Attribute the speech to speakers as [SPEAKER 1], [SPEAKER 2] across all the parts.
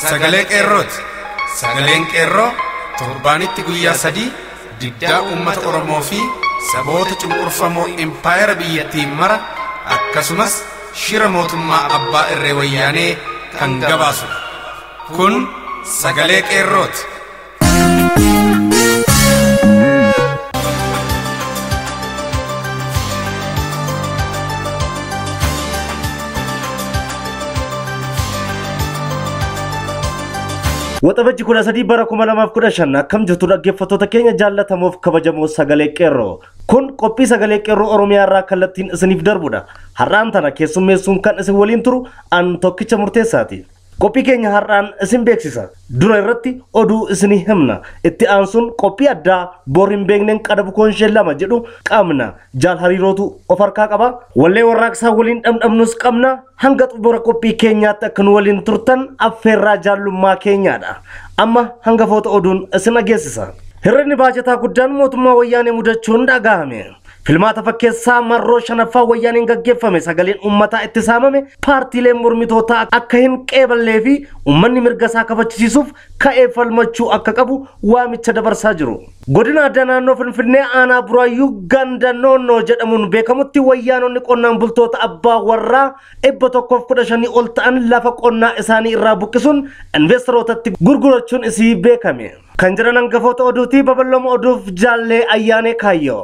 [SPEAKER 1] sagalee qeerrooti. Sagaleen qeerroo torbaanitti guyyaa 3 diddaa uummata Oromoo fi saboota cunqurfamoo impaayera biyyattiin mara akkasumas shira mootummaa abbaa irree wayyaanee kan gabaasu. Kun sagalee qeerrooti.
[SPEAKER 2] Waxabajji 13 bara 2015 akkam jirtu dhaggeeffattoota keenya jaallatamuuf kabajamoo sagalee qeerroo. Kun qophii sagalee qeerroo Oromiyaa irraa kallattiin isiniif darbudha. Har'aan tana keessummeessuun kan isin waliin turu an tokkicha murteessaati. Qophii keenya har'aan isin beeksisa. Dura irratti oduu isinii himna. Itti aansuun qophii addaa bor hin beekneen qadabu koonshee lama jedhu qabna. Jaal hariirootu of harkaa qaba. Wallee warraaqsaa waliin dhamdhamnus qabna. Hanga xumura qophii keenyaatti akka nu waliin turtan affeerraa jaallummaa keenyaadha. Amma hangafoota oduun isin dhageessisa. Hirrinni baajataa guddaan mootummaa wayyaanee mudachuun dhagahame. Filmaata fakkeessaa marroo shanaffaa wayyaaniin gaggeeffame sagaleen uummataa itti saamame paartiileen mormitootaa akka hin qeeballee fi uummanni mirga isaa kabachiisuuf ka'ee falmachuu akka qabu waamicha dabarsaa jiru. Godina addaa naannoo Finfinnee aanaa Buraayyuu ganda noonnoo jedhamuun beekamutti wayyaanonni qonnaan bultoota abbaa warraa 115 ol ta'an lafa qonnaa isaanii irraa buqqisuun investorootatti gurgurachuun isii beekame. Kan jiran hangafoota oduutii babal'ooma oduuf jaallee ayyaanee kaayyoo.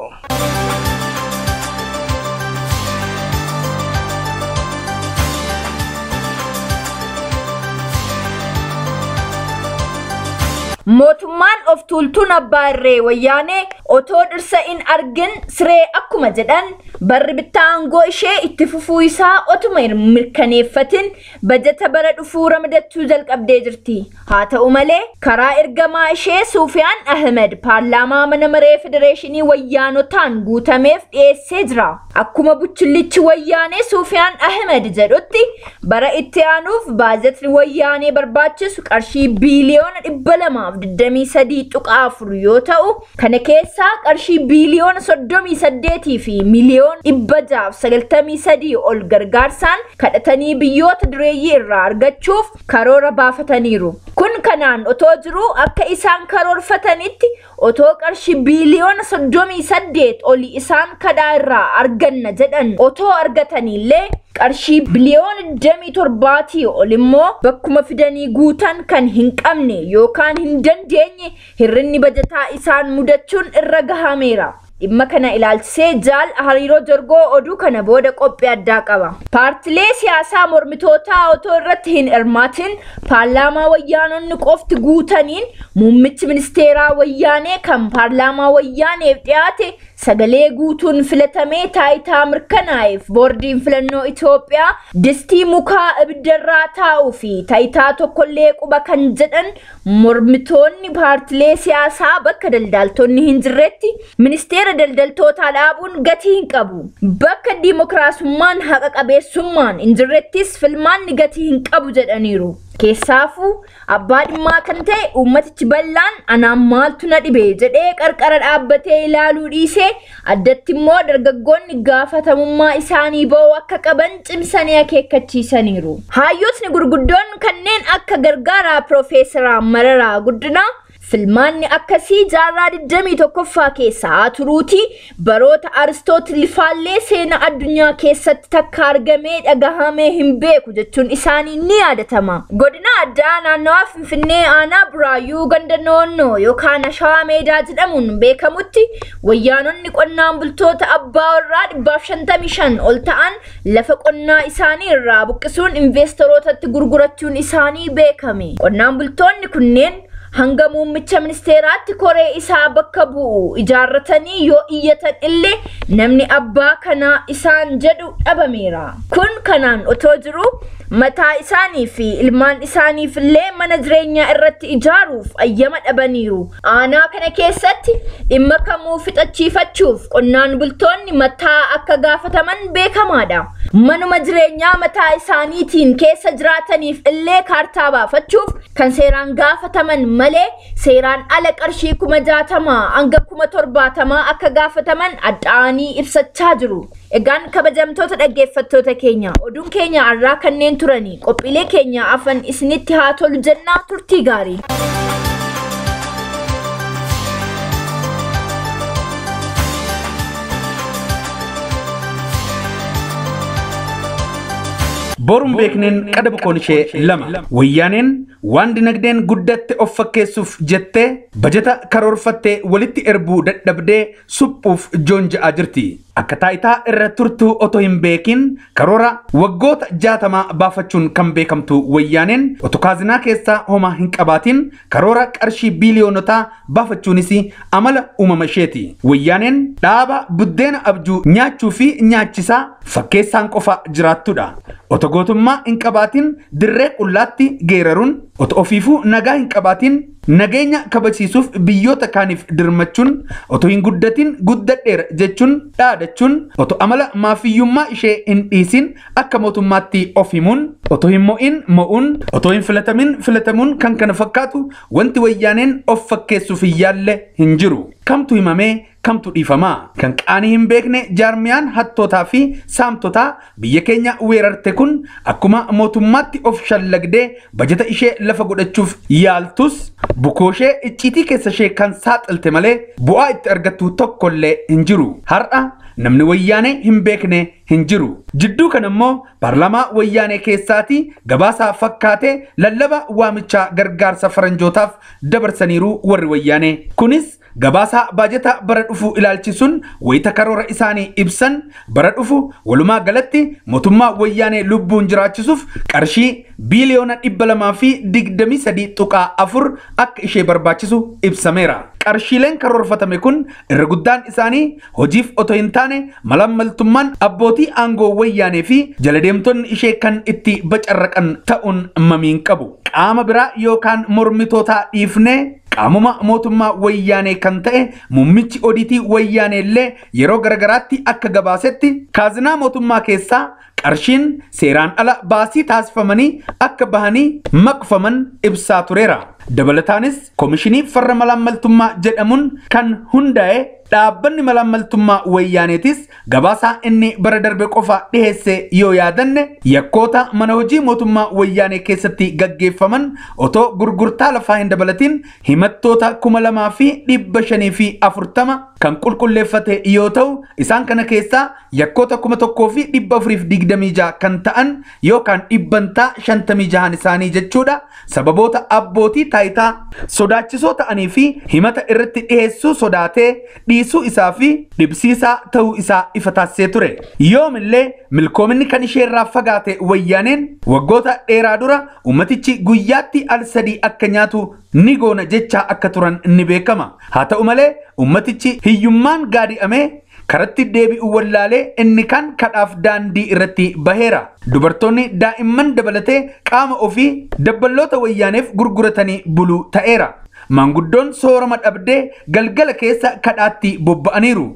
[SPEAKER 3] Mootummaan of tuultuun abbaa irree wayyaanee otoo dhirsa in argin siree akkuma jedhan barri bittaa aangoo ishee itti fufuu isaa otuma mirkaneeffatin bajata bara dhufuu ramadachuu jalqabdee jirti. Haa ta'u malee karaa ergamaa ishee Sufiyaan Ahmed paarlaamaa mana maree federeeshinii wayyaanotaan guutameef dhiyeessee jira. Akkuma buchullichi wayyaanee Sufiyaan Ahmed jedhutti bara itti aanuuf baajatni wayyaanee barbaachisu qarshii biiliyoona 223.4 yoo ta'u kana keessaa qarshii biiliyoona 38 fi miliyoona 693 ol gargaarsaan kadhatanii biyyoota dureeyyii irraa argachuuf karoora baafataniiru. Kun kanaan otoo jiru akka isaan karoorfatanitti otoo qarshii biiliyoona 38 oli isaan kadhaa irraa arganna jedhan otoo argatanillee qarshii biliyoona 27 ol immoo bakkuma fidanii guutan kan hin qabne yookaan hin dandeenye hirrinni bajataa isaan mudachuun irra gahameera. Dhimma kana ilaalchisee jaal hariiroo jorgoo oduu kana booda qophii addaa qaba. Paartilee siyaasaa mormitootaa otoo irratti hin hirmaatin paarlaamaa wayyaanonni qofti guutaniin muummichi ministeeraa wayyaanee kan paarlaamaa wayyaaneef dhiyaate sagalee guutuun filatamee taayitaa mirkanaa'eef boordiin filannoo Itoophiyaa distii mukaa ibiddarraa taa'uu fi taayitaa tokkollee quba kan jedhan mormitoonni paartilee siyaasaa bakka daldaltoonni hin jirretti ministeera daldaltootaa dhaabuun gatii hin qabu. Bakka dimokiraasummaan haqa qabeessummaan hin jirrettis filmaanni gatii hin qabu jedhaniiru. Keessaafuu abbaa dhimmaa kan ta'e uummatichi bal'aan anaan maaltu na dhibe jedhee qarqara dhaabbatee ilaaluu dhiisee addatti immoo dargaggoonni gaafatamummaa isaanii ba'uu akka qaban cimsanii akeekkachiisaniiru. Hayyootni gurguddoon kanneen akka gargaaraa Piroofeesar Mararaa Guddinaa filmaanni akkasii jaarraa 21ffaa keessaa turuuti baroota Aristootiliifaallee seenaa addunyaa keessatti takka argamee dhagahamee hin beeku jechuun isaanii ni yaadatama. Godina addaa naannawaa Finfinnee aanaa Buraayyuu ganda noonnoo yookaan Ashawaa Meedaa jedhamuun beekamutti wayyaanonni qonnaan bultoota abbaa warraa 155 ol ta'an lafa qonnaa isaanii irraa buqqisuun investorootatti gurgurachuun isaanii beekame. Qonnaan bultoonni kunneen hanga muummicha ministeeraatti koree isaa bakka bu'u ijaarratanii yoo iyyatan illee namni abbaa kanaa isaan jedhu dhabameera. Kun kanaan otoo jiru mataa isaanii fi ilmaan isaaniif illee mana jireenyaa irratti ijaaruuf ayyama dhabaniiru. Aanaa kana keessatti dhimma kamuu fixachiifachuuf qonnaan bultoonni mataa akka gaafataman beekamaadha. Manuma jireenyaa mataa isaaniitiin keessa jiraataniif illee kaartaa baafachuuf kan seeraan gaafataman malee seeraan ala qarshii 60,000 hanga 70,000 akka gaafataman addaanii ibsachaa jiru. Egaan kabajamtoota dhaggeeffattoota keenya oduun keenya har'aa kanneen turani. Qophiilee keenya afan isinitti haa tolu jennaa turtii gaarii.
[SPEAKER 4] borum beekneen qadaba koonishee lama wayyaaneen waan dinagdeen guddatte of fakkeessuuf jettee bajeta karoorfattee walitti erbuu dadhabdee suphuuf joonja'aa jirti. Akka taayitaa irra turtuu otoo hin beekin karoora waggoota 60 baafachuun kan beekamtu wayyaaneen otoo kaazinaa keessaa homaa hin qabaatin karoora qarshii biiliyoonotaa baafachuunis amala uumama isheeti. Wayyaaneen dhaaba buddeena abjuu nyaachuu fi nyaachisaa fakkeessaan qofa jiraattudha. Otoo gootummaa hin qabaatin dirree qullaatti geeraruun otoo ofiifuu nagaa hin qabaatin nageenya kabachiisuuf biyyoota kaaniif dirmachuun otoo hin guddatin guddadheera jechuun dhaadachuun otoo amala maafiyyummaa ishee hin dhiisin akka mootummaatti of himuun otoo hin mo'in mo'uun otoo hin filatamuun kan kana fakkaatu wanti wayyaaneen of fakkeessuuf yaalle hin jiru. Kamtu himamee kamtu dhiifamaa kan qaanii hin beekne jaarmiyaan hattootaa fi saamtotaa biyya keenya weerarte kun akkuma mootummaatti of shallagdee bajeta ishee lafa godhachuuf yaaltus bukooshee icciitii keessa ishee kan saaxilte malee bu'aa itti argattu tokkollee hin jiru. Har'a namni wayyaanee hin beekne hin jiru. Jidduu kan immoo paarlaamaa wayyaanee keessaati gabaasaa fakkaatee lallaba waamichaa gargaarsa faranjootaaf dabarsaniiru warri wayyaanee. Kunis gabaasaa baajeta bara dhufu ilaalchisuun wayita karoora isaanii ibsan bara dhufu walumaa galatti mootummaa wayyaanee lubbuun jiraachisuuf qarshii biiliyoona 223.4 akka ishee barbaachisu ibsameera. Qarshiileen karoorfatame kun irra guddaan isaanii hojiif otoo hin taane malammaltummaan abbootii aangoo wayyaanee fi jaladeemtonni ishee kan itti bacarraqan ta'uun mamiin qabu. Qaama biraa yookaan mormitootaa dhiifnee qaamuma mootummaa wayyaanee kan ta'e muummichi odiitii wayyaanee illee yeroo garagaraatti akka gabaasetti kaazinaa mootummaa keessaa qarshiin seeraan ala baasii taasifamanii akka bahanii maqfaman ibsaa tureera. Dabalataanis koomishinii farra malammaltummaa jedhamuun kan hundaa'e dhaabbanni malammaltummaa wayyaaneetis gabaasaa inni bara darbe qofa dhiheesse yoo yaadanne yakkoota mana hojii mootummaa wayyaanee keessatti gaggeeffaman otoo gurgurtaa lafaa hin dabalatiin himattoota 2540 kan qulqulleeffate yoo ta'u isaan kana keessaa yakkoota 1426 kan ta'an yookaan dhibbantaa 56 isaanii jechuudha sababoota abbootii taayitaa sodaachisoo ta'anii fi himata irratti dhiheessuu sodaatee dhiisuu isaa fi dhibsiisaa ta'uu isaa ifa taasisee ture. Yoomillee milkoominni kan isheerraa fagaate wayyaaneen waggoota dheeraa dura ummatichi guyyaatti al sadii akka nyaatu ni goona jecha akka turan ni beekama. Haa ta'u malee ummatichi hiyyummaan gaadi'amee karatti deebi'u wallaalee inni kan kadhaaf daandii irratti baheera. Dubartoonni daa'imman dabalatee qaama ofii dabballoota wayyaaneef gurguratanii buluu ta'eera. Maanguddoon soorama dhabdee galgala keessa kadhaatti bobba'aniiru.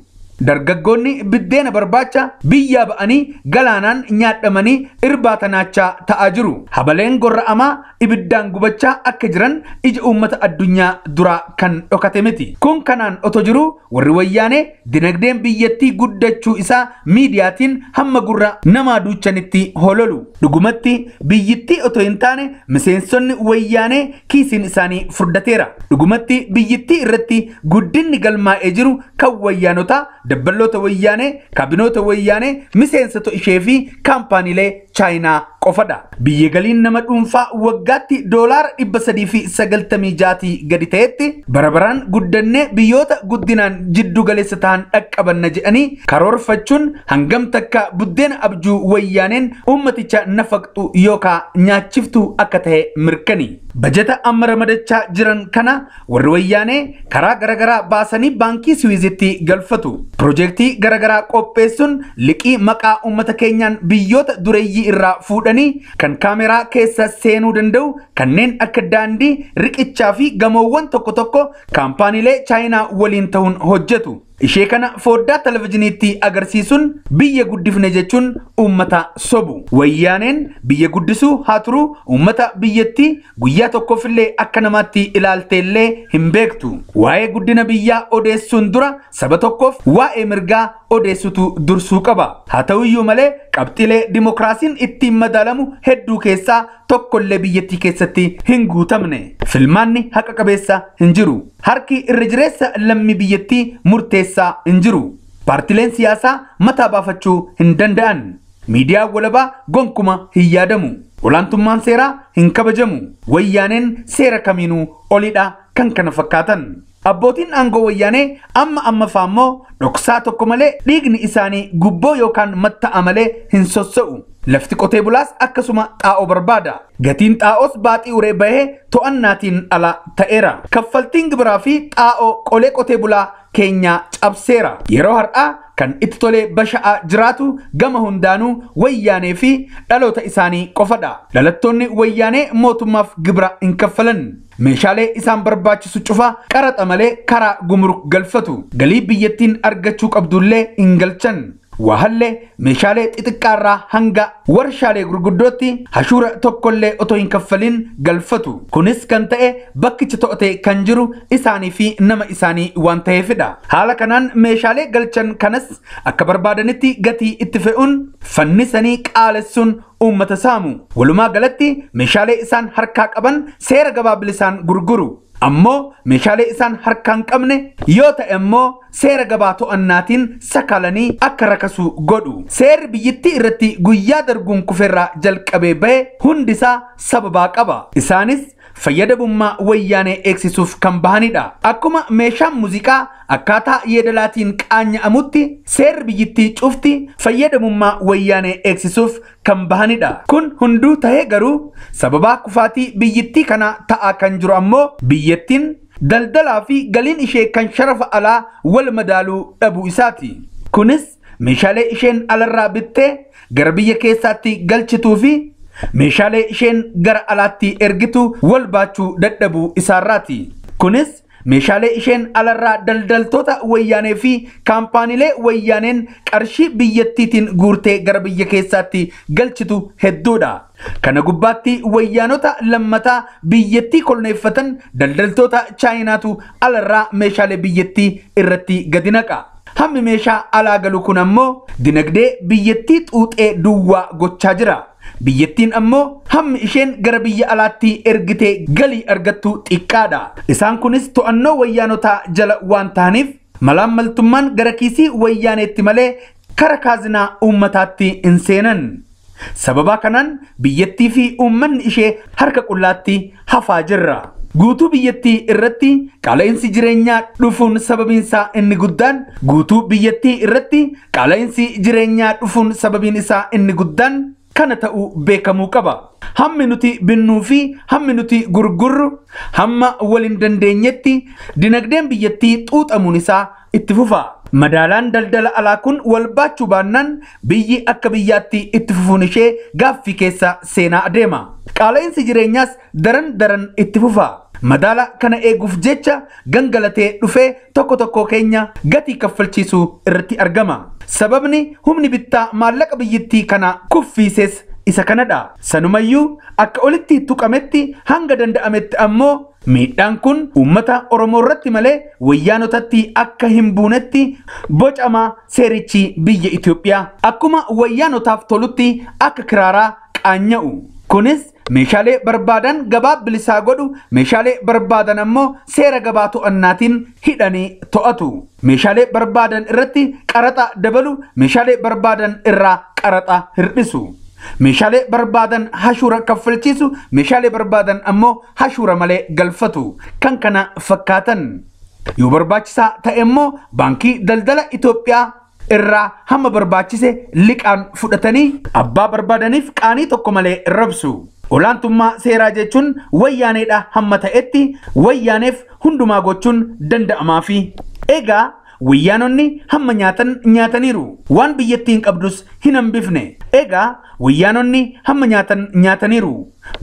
[SPEAKER 4] Dargaggoonni biddeena barbaacha biyyaa ba'anii galaanaan nyaadhamanii irbaata naachaa ta'aa jiru. Habaleen gorra'amaa ibiddaan gubachaa akka jiran ija uummata addunyaa duraa kan dhokate miti. Kun kanaan otoo jiru warri wayyaanee dinagdeen biyyattii guddachuu isaa miidiyaatiin hamma gurra namaa duuchanitti hololu. Dhugumatti biyyittii otoo hin taane miseensonni wayyaanee kiisiin isaanii furdateera. Dhugumatti biyyittii irratti guddinni galmaa'ee jiru kan wayyaanotaa dabballoota wayyaanee kaabinoota wayyaanee miseensota ishee fi kaampaaniilee chaayinaa qofadha. Biyya galiin nama dhuunfaa waggaatti doolaara 396 gadi ta'etti barabaraan guddannee biyyoota guddinaan jiddu galeessa ta'an dhaqqabanna jedhanii karoorfachuun hangam takka buddeena abjuu wayyaaneen ummaticha nafaqxu yookaan nyaachiftu akka ta'e mirkani. Bajeta amma ramadachaa jiran kana warri wayyaanee karaa garagaraa baasanii baankii Siwiizitti galfatu. Piroojeektii garagaraa qopheessuun liqii maqaa uummata keenyaan biyyoota dureeyyii irraa fuudhanii kan kaameraa keessa seenuu danda'u kanneen akka daandii riqichaa fi gamoowwan tokko tokko kaampaaniilee chaayinaa waliin ta'uun hojjetu. Ishee kana foddaa televizyiiniitti agarsiisuun biyya guddifne jechuun uummata sobu. Wayyaaneen biyya guddisuu haa turu uummata biyyattii guyyaa tokkofillee akka namaatti ilaalteellee hin beektu. Waa'ee guddina biyyaa odeessuun dura saba tokkoof waa'ee mirgaa odeessutu dursuu qaba. Haa ta'uyyuu malee qabxilee dimokiraasiin ittiin madaalamu hedduu keessaa tokkollee biyyattii keessatti hin guutamne. Filmaanni haqa qabeessa hin jiru. Harki irra jireessa lammii biyyattii murteessaa hin jiru. Paartileen siyaasaa mataa baafachuu hin danda'an. Miidiyaa walabaa gonkuma hin yaadamu. Olaantummaan seeraa hin kabajamu. Wayyaaneen seera kamiinuu olidha kan kana fakkaatan. Abbootiin aangoo wayyaanee amma faammoo dhoksaa tokko malee dhiigni isaanii gubboo yookaan matta'a malee hin sossa'u. Lafti qotee bulaas akkasuma xaa'oo barbaada. Gatiin xaa'oos baaxii uree bahee to'annaatiin ala ta'eera. Kaffaltiin gibiraa fi xaa'oo qolee qotee bulaa keenya cabseera. Yeroo har'aa kan itti tolee basha'aa jiraatu gama hundaanuu wayyaanee fi dhaloota isaanii qofadha. Dhalattoonni wayyaanee mootummaaf gibira hin kaffalan. Meeshaalee isaan barbaachisu cufa qaraxa malee karaa gumruk galfatu. Galii biyyattiin argachuu qabdullee hin galchan. Wahallee meeshaalee xixiqqaarraa hanga warshaalee gurguddootti hashuura tokkollee otoo hin kaffalin galfatu. Kunis kan ta'e bakkicha to'ate kan jiru isaanii fi nama isaanii waan ta'eefidha. Haala kanaan meeshaalee galchan kanas akka barbaadanitti gatii itti fe'uun fannisanii qaalessuun uummata saamu. Walumaa galatti meeshaalee isaan harkaa qaban seera gabaa bilisaan gurguru. Ammoo meeshaalee isaan harkaan qabne yoo ta'e immoo seera gabaa to'annaatiin sakalanii akka rakasu godhu. Seerri biyyattii irratti guyyaa darbuun kufeerraa jalqabee bahe hundisaa sababaa qaba. Isaanis fayyadamummaa wayyaanee eegsisuuf kan bahanidha. Akkuma meeshaan muuziqaa akkaataa yeedalaatiin qaanya'amutti seerri biyyattii cufti fayyadamummaa wayyaanee eegsisuuf kan bahanidha. Kun hunduu tahee garuu sababaa kufaatii biyyattii kana ta'aa kan jiru ammoo biyyattiin daldalaa fi galiin ishee kan sharafa alaa wal madaaluu dhabuu isaati. Kunis meeshaalee isheen alarraa bittee gara biyya keessaatti galchituu fi meeshaalee isheen gara alaatti ergitu wal baachuu dadhabuu isaarraati. Kunis meeshaalee isheen alarraa daldaltoota wayyaanee fi kaampaaniilee wayyaaneen qarshii biyyattiitiin guurtee gara biyya keessaatti galchitu hedduudha. Kana gubbaatti wayyaanota lammataa biyyattii koloneeffatan daldaltoota chaayinaatu alarraa meeshaalee biyyattii irratti gadi naqa. Hammi meeshaa alaa galu kun ammoo dinagdee biyyattii xuuxee duwwaa gochaa jira. Biyyattiin ammoo hammi isheen gara biyya alaatti ergitee galii argattu xiqqaadha. Isaan kunis to'annoo wayyaanotaa jala waan ta'aniif malaammaltummaan gara kiisii wayyaaneetti malee kara kaazinaa uummataatti hin seenan. Sababa kanaan biyyattii fi uummanni ishee harka qullaatti hafaa jirra. Guutuu biyyattii irratti qaala'insi jireenyaa dhufuun sababiinsaa inni guddaan kana ta'uu beekamuu qaba. Hammi nuti binnuu fi hammi nuti gurgurru hamma waliin dandeenyetti dinagdeen biyyattii xuuxamuun isaa itti fufa. Madaalaan daldala alaa kun wal baachuu baannaan biyyi akka biyyaatti itti fufuun ishee gaaffii keessa seenaa adeema. Qaala'insi jireenyaas daran itti fufa. Madaala kana eeguuf jecha gangalatee dhufee tokko keenya gatii kaffalchiisuu irratti argama. Sababni humni bittaa maallaqa biyyattii kana kuffiises isa kanadha. Sanumayyuu akka olitti tuqametti hanga danda'ametti ammoo miidhaan kun uummata Oromoo irratti malee wayyaanotatti akka hin buunetti bocamaa seerichi biyya Itoophiyaa akkuma wayyaanotaaf tolutti akka kiraaraa qaanya'u. Kunis meeshaalee barbaadan gabaa bilisaa godhu, meeshaalee barbaadan ammoo seera gabaa to'annaatiin hidhanii to'atu. Meeshaalee barbaadan irratti qaraxa dabalu, meeshaalee barbaadan irraa qaraxa hir'isu. Meeshaalee barbaadan hashuura kaffalchiisu, meeshaalee barbaadan ammoo hashuura malee galfatu. Kan kana fakkaatan. Yoo barbaachisaa ta'e immoo baankii daldala Itoophiyaa irraa hamma barbaachise liqaan fudhatanii abbaa barbaadaniif qaanii tokko malee rabsu. Olaantummaa seeraa jechuun wayyaaneedha hamma ta'etti wayyaaneef hundumaa gochuun danda'amaafi. Egaa wayyaanonni hamma nyaataniiru waan biyyattiin qabdus hin hambifne. Egaa wayyaanonni hamma nyaataniiru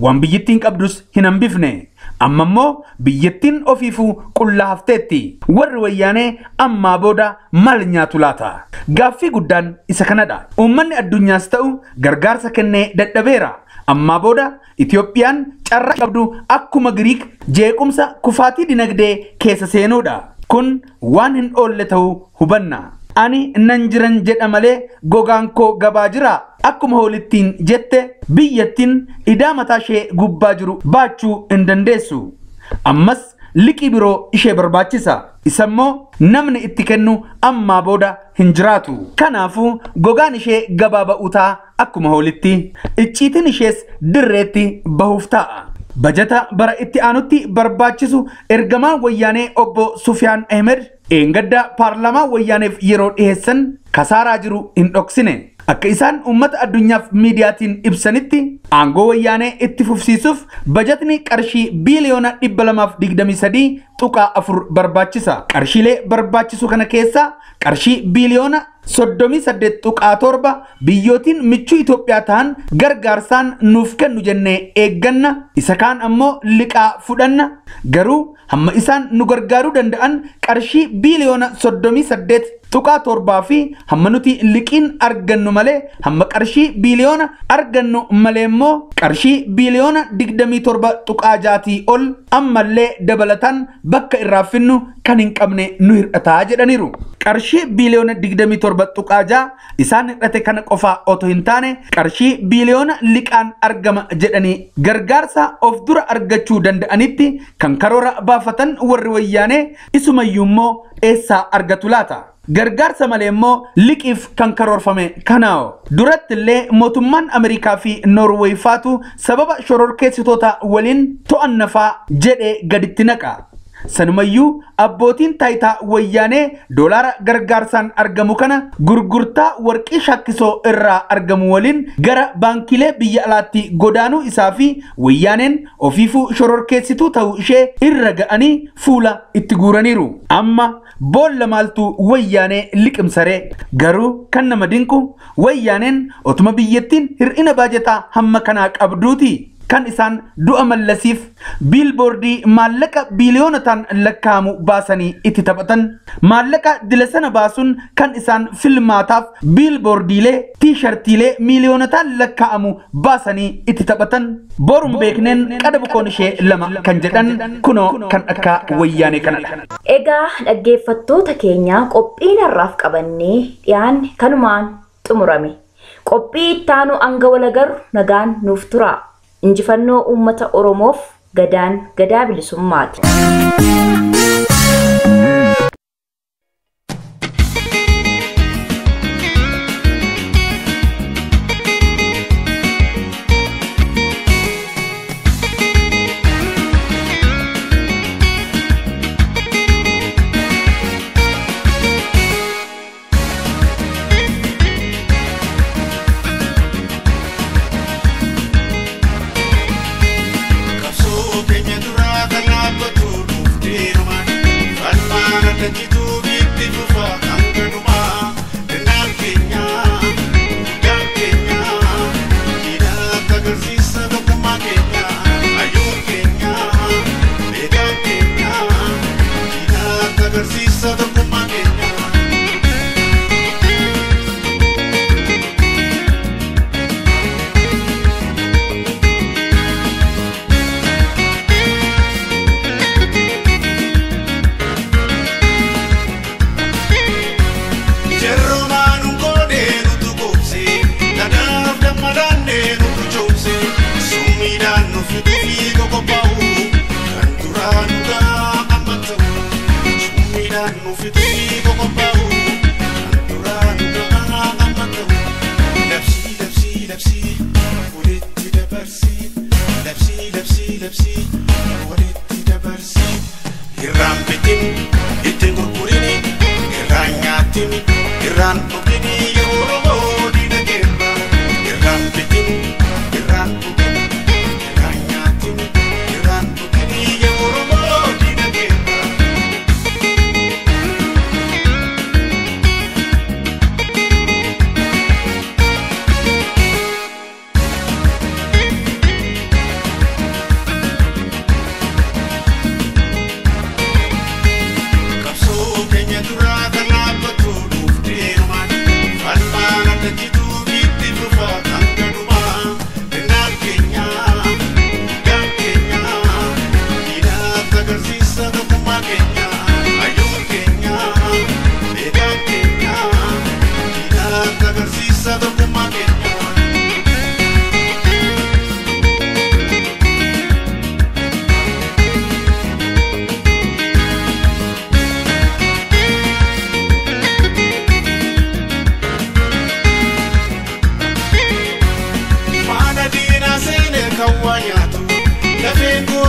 [SPEAKER 4] waan biyyattiin qabdus hin hambifne. Amma immoo biyyattiin ofiifuu qullaa hafteetti. Warri wayyaanee ammaa booda maal nyaatu laata? Gaaffii guddaan isa kanadha. Uummanni addunyaas ta'u gargaarsa kennee dadhabeera. Amma booda Itoophiyaan carraa qabdu akkuma Giriik jeequmsa kufaatii dinagdee keessa seenuudha. Kun waan hin oolle ta'uu hubanna. ani nan jiran jedha malee gogaan koo gabaa jira akkuma hoolittiin jette biyyattiin idaa mataa ishee gubbaa jiru baachuu hin dandeessu ammas liqii biroo ishee barbaachisa isammoo namni itti kennu ammaa booda hin jiraatu kanaafuu gogaan ishee gabaa ba'uutaa akkuma hoolitti icciitiin ishees dirreetti bahuuf ta'a bajata bara itti aanutti barbaachisu ergamaan wayyaanee obbo Sufiyaan Ahmed eengadda paarlaamaa wayyaaneef yeroo dhiheessan kasaaraa jiru hin dhoksine akka isaan ummata addunyaaf miidiyaatiin ibsanitti aangoo wayyaanee itti fufsiisuuf bajatni qarshii biiliyoona 223.4 barbaachisa qarshiilee barbaachisu kana keessa qarshii biiliyoona 38.7 biyyootiin michuu Itoophiyaa ta'an gargaarsaan nuuf kennu jennee eegganna isa kaan ammoo liqaa fudhanna garuu hamma isaan nu gargaaruu danda'an qarshii biiliyoona 38.7 fi hamma nuti liqiin argannu malee hamma qarshii biiliyoona argannu malee immoo qarshii biiliyoona 27.6 ol ammallee dabalataan bakka irraa finnu kan hin qabne nu hir'ataa jedhaniiru qarshii biiliyoona 27.6 isaan hir'ate kana qofaa otoo hin taane qarshii biiliyoona liqaan argama jedhanii gargaarsa of dura argachuu danda'anitti kan karoora baafatan warri wayyaanee isumayyuu immoo eessaa argatu laata gargaarsa malee immoo liqiif kan karoorfame kanaa duratti illee mootummaan Ameerikaa fi Noorweey faatu sababa shororkeessitoota waliin to'annafaa jedhee gaditti naqa sanumayyuu abbootiin taayitaa wayyaanee doolaara gargaarsaan argamu kana gurgurtaa warqii shakkisoo irraa argamu waliin gara baankilee biyya alaatti godaanuu isaa fi wayyaaneen ofiifuu shororkeessituu ta'uu ishee irra ga'anii fuula itti guuraniiru amma boolla maaltu wayyaanee liqimsaree garuu kan nama dinqu wayyaaneen otuma biyyattiin hir'ina baajataa hamma kanaa qabduuti kan isaan du'a mallasiif biilboordii maallaqa biiliyoonotaan lakkaamu baasanii itti taphatan maallaqa dila sana baasuun kan isaan filmaataaf biilboordiilee tiishartiilee miiliyoonotaan lakkaamu baasanii itti taphatan borum beekneen qadabukoon ishee lama kan jedhan kunoo kan akka wayyaanee kanadha.
[SPEAKER 3] Egaa dhaggeeffattoota keenya qophiin har'aaf qabannee dhiyaanne kanumaan xumurame qophii ittaanu anga walagarru nagaan nuuf tura. Injifannoo uummata Oromoof gadaan gadaa bilisummaati.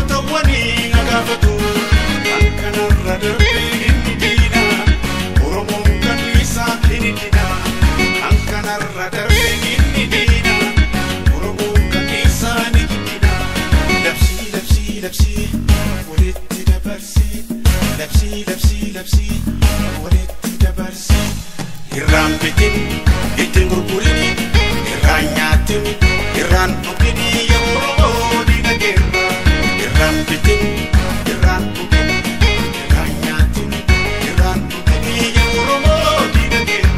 [SPEAKER 1] gootawwani nagaafatu akkanarra darbee inni diina Oromoon kan isaa inni diina akkanarra darbee inni diina Oromoon kan isaa inni diina labsii walitti dabarsii labsii walitti dabarsii irraan bitin ittiin gurgurini irraan nyaatin irraan dhugini yaa Oromoo diina keerra irraan bitin irraan dhugini irraan nyaatin irraan dhugini yaa Oromoo diina keerra.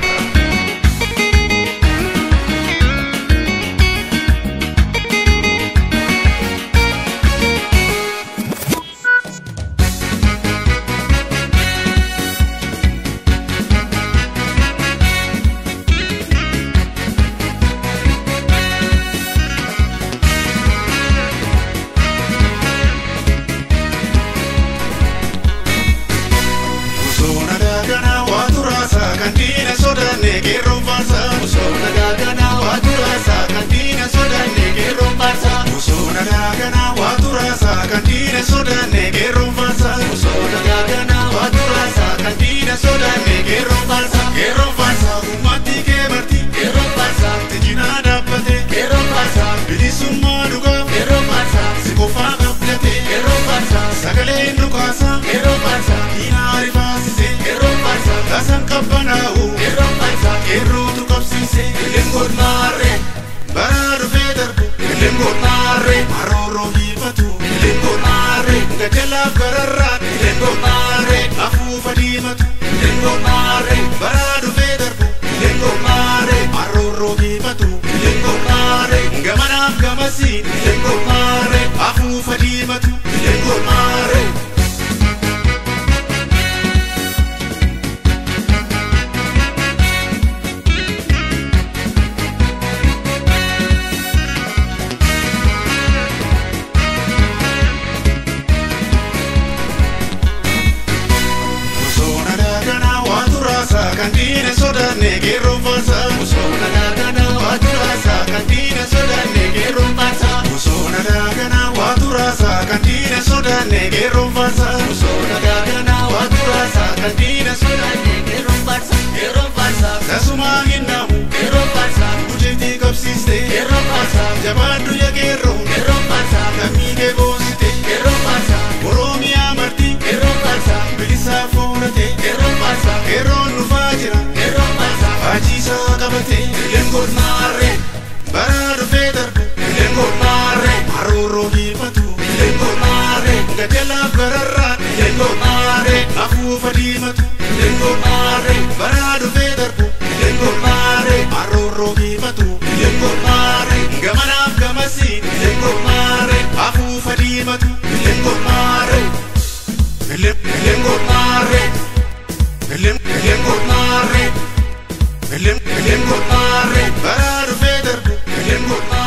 [SPEAKER 1] Kantina soda negero farsa Usona dagana waturasa Kantina soda negero farsa Usona dagana waturasa Kantina soda negero farsa Usona dagana waturasa Kantina soda negero farsa Gero farsa umati ke barti Gero farsa tejina dabbate Gero farsa bilisumma duga Gero farsa sikofa gablate Gero farsa sagale nukasa Gero farsa inaari fasise Gero farsa tasan kabbanau Gero tu kapsise Lengor mare Baradu federbu Lengor mare Maroro hifatu Lengor mare Ngatela gararrat Lengor mare Afu fadimatu Lengor mare Baradu federbu Lengor mare Maroro hifatu Lengor mare Gamana gamasi Lengor mare Afu fadimatu Lengor mare Kantina soda negero farsa Usona dagana waturasa Kantina soda negero farsa Usona dagana waturasa Kantina soda negero farsa Usona dagana waturasa Kantina soda negero farsa Gero farsa Tasuma hinnamu Gero farsa Ujeti kapsiste Gero farsa Jabadu ya gero Gero farsa Namige bosite Gero farsa Oromia marti Gero farsa Bilisa fonate Gero farsa Gero nufajira Gero farsa Ajisa kabate Lengor mare Baradu federbu Lengor mare Maroro hifatu Lengor mare Ngatela gararrat Lengor mare Afu fadimatu Lengor mare Baradu federbu Lengor mare Maroro hifatu Lengor mare Gamana gamasi Lengor mare Afu fadimatu Lengor mare Lengor mare Lengor mare Lengor mare Baradu federbu Lengor mare